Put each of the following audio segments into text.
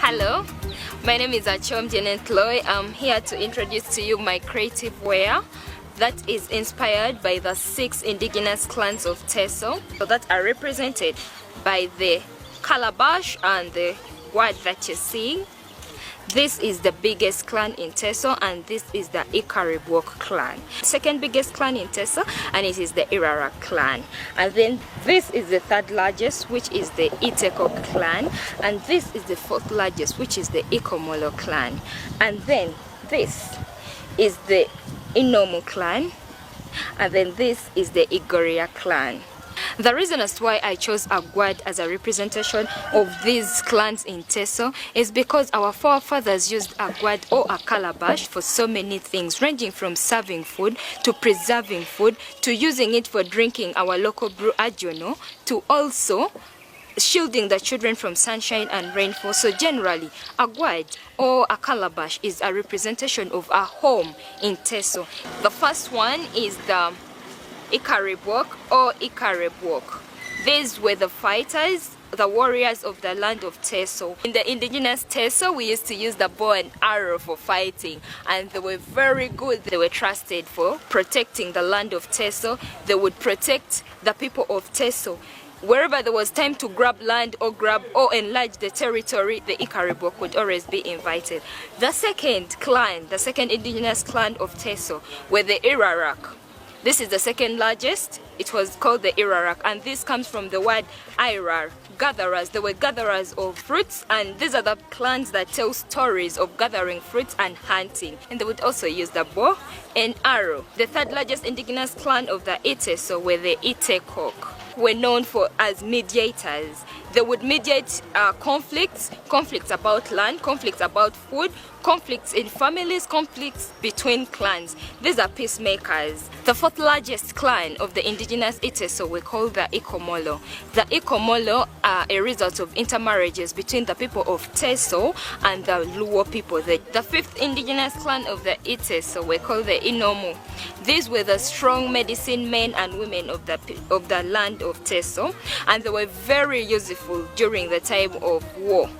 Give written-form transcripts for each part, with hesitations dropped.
Hello, my name is Achom Chloe. I'm here to introduce to you my creative wear that is inspired by the 6 indigenous clans of Teso, so that are represented by the calabash and the word that you're seeing. This is the biggest clan in Teso, and this is the Ikaribwok clan. Second biggest clan in Teso, and it is the Irarak clan. And then this is the third largest, which is the Iteso clan, and this is the fourth largest, which is the Ikomolo clan. And then this is the Inomu clan, and then this is the Igoria clan. The reason as to why I chose Agwad as a representation of these clans in Teso is because our forefathers used Agwad or a calabash for so many things, ranging from serving food to preserving food to using it for drinking our local brew Ajono, to also shielding the children from sunshine and rainfall. So generally, Agwad or a calabash is a representation of a home in Teso. The first one is the Ikaribwok or Ikaribwok. These were the fighters, the warriors of the land of Teso. In the indigenous Teso, we used to use the bow and arrow for fighting, and they were very good. They were trusted for protecting the land of Teso. They would protect the people of Teso. Wherever there was time to grab land or enlarge the territory, the Ikaribwok would always be invited. The second clan, the second indigenous clan of Teso, were the Irarak. This is the second largest. It was called the Irarak, and this comes from the word Irar, gatherers. They were gatherers of fruits, and these are the clans that tell stories of gathering fruits and hunting. And they would also use the bow and arrow. The third largest indigenous clan of the Iteso were the Itekok, were known as mediators. They would mediate conflicts about land, conflicts about food, conflicts in families, conflicts between clans. These are peacemakers. The fourth largest clan of the indigenous Iteso were called the Ikomolo. The Ikomolo are a result of intermarriages between the people of Teso and the Luo people. The fifth indigenous clan of the Iteso were called the Inomu. These were the strong medicine men and women of the land of Teso, and they were very useful during the time of war,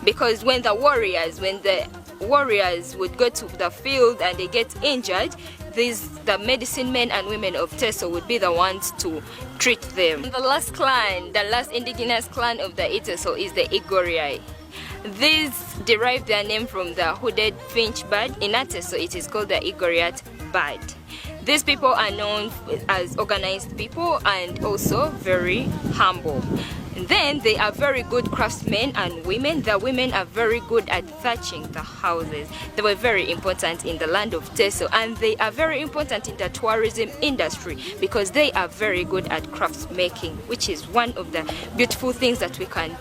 because when the warriors would go to the field and they get injured, the medicine men and women of Teso would be the ones to treat them. The last clan, the last indigenous clan of the Iteso, is the Igoriai. These derive their name from the hooded finch bird. In Iteso, it is called the Igoriat bird. These people are known as organized people and also very humble. And then they are very good craftsmen and women. The women are very good at thatching the houses. They were very important in the land of Teso, and they are very important in the tourism industry because they are very good at crafts making, which is one of the beautiful things that we can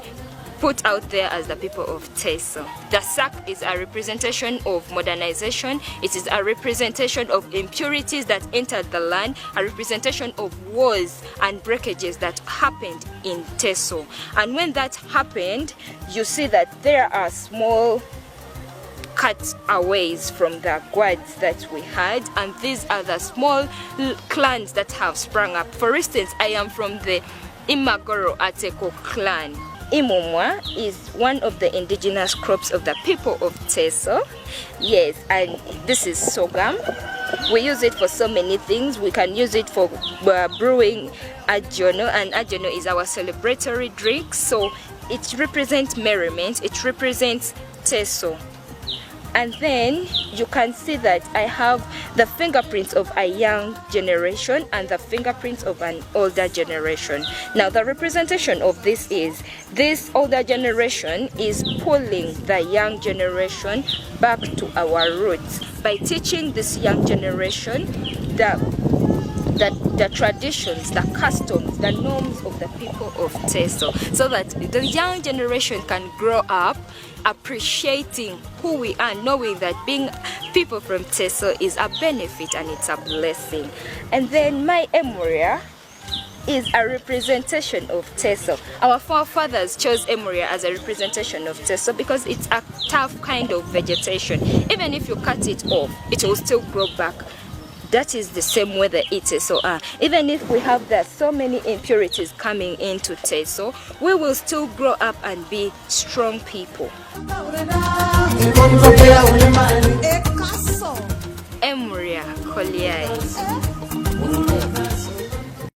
put out there as the people of Teso. The sack is a representation of modernization. It is a representation of impurities that entered the land, a representation of wars and breakages that happened in Teso. And when that happened, you see that there are small cutaways from the guards that we had, and these are the small clans that have sprung up. For instance, I am from the Imagoro Ateko clan. Imumwa is one of the indigenous crops of the people of Teso. Yes, and this is sorghum. We use it for so many things. We can use it for brewing Ajono, and Ajono is our celebratory drink. So it represents merriment, it represents Teso. And then you can see that I have the fingerprints of a young generation and the fingerprints of an older generation. Now the representation of this is, this older generation is pulling the young generation back to our roots by teaching this young generation the traditions, the customs, the norms of the people of Teso, so that the young generation can grow up appreciating who we are, knowing that being people from Teso is a benefit and it's a blessing. And then my emuria is a representation of Teso. Our forefathers chose emuria as a representation of Teso because it's a tough kind of vegetation. Even if you cut it off, it will still grow back that is the same way the Iteso are. Even if we have that so many impurities coming into Teso, we will still grow up and be strong people. Emria Koliai.